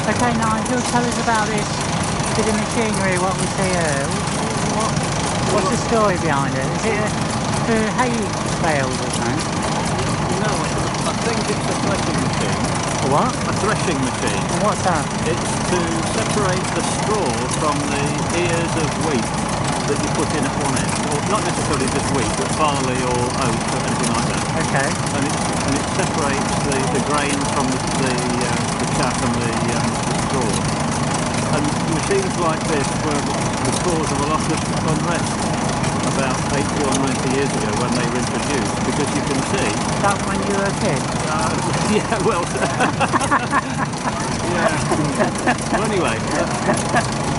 Okay, Nigel, tell us about this bit of machinery, what we see here. What's the story behind it? Is it for hay bales or something? No, I think it's a threshing machine. A what? A threshing machine. And what's that? It's to separate the straw from the ears of wheat that you put in at one end. Or not necessarily just wheat, but barley or oat or anything like that. Okay. And it separates the grain from the chaff and the straw. And machines like this were the cause of a lot of unrest about 80 or 90 years ago when they were introduced, because you can see... Is that when you were a kid? Yeah, well... yeah. Well, anyway,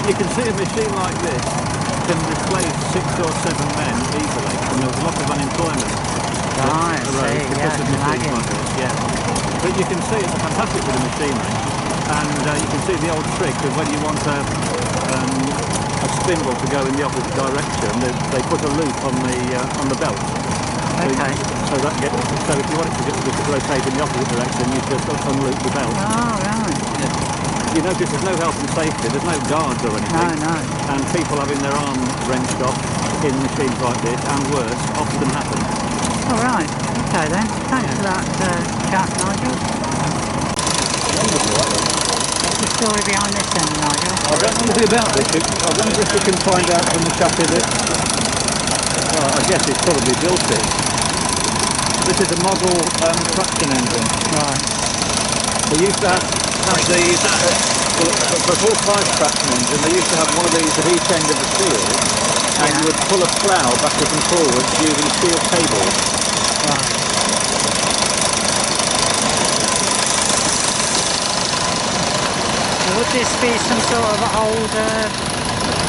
you can see a machine like this can replace 6 or 7 men easily, and there was a lot of unemployment Right, because of machines like this, yeah. But you can see it's fantastic with the machinery, and you can see the old trick of when you want a spindle to go in the opposite direction, they put a loop on the belt. Okay. So if you want it to rotate in the opposite direction, you just unloop the belt. Oh, right. You notice there's no health and safety, there's no guards or anything. No. And people having their arm wrenched off in machines like this, and worse, often happen. All right. Okay then. Thanks for that chat, Nigel. What's the story behind this then, Nigel? I don't know anything about this. I wonder if we can find out from the chap that... Well, I guess he's probably built it. This is a model traction engine. Right. They used to have these... for a horse-sized traction engine, they used to have one of these at each end of the field, and you would pull a plough backwards and forwards using steel cables. Right. Would this be some sort of old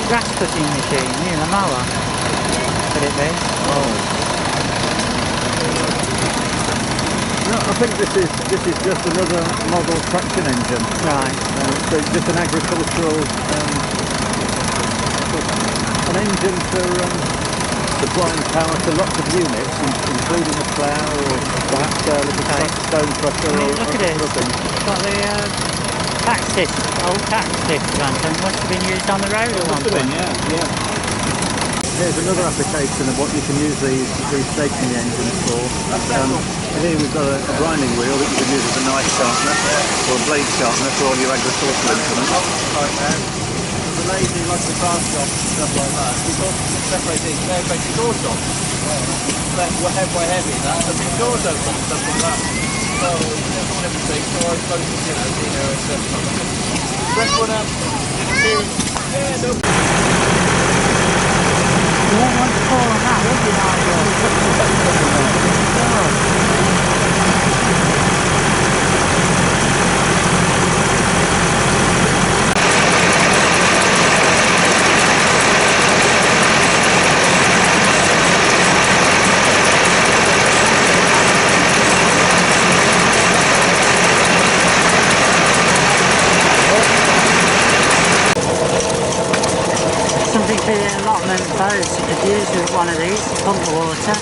grass cutting machine, a mower? Could it be? Oh. No, I think this is just another model traction engine. Right. So just an agricultural an engine for supplying power to lots of units, including a plough or perhaps a little stone crusher or look at it. Something. It's got the tax disc, old tax disc lantern. Must have been used on the road at one point. Yeah. Here's another application of what you can use these stationary engines for. Here we've got a grinding wheel that you can use as a knife sharpener or a blade sharpener for all your agricultural implements. The lady like the grass shop and stuff like that, because it's separating basic door shops. Quite heavy, that, the big doors open and stuff like that. So there's all everything, so I suppose it's, press one up, yeah, no. You won't want to fall on that, would you, Nigel? Something for the allotment boats you could use with one of these to pump the water.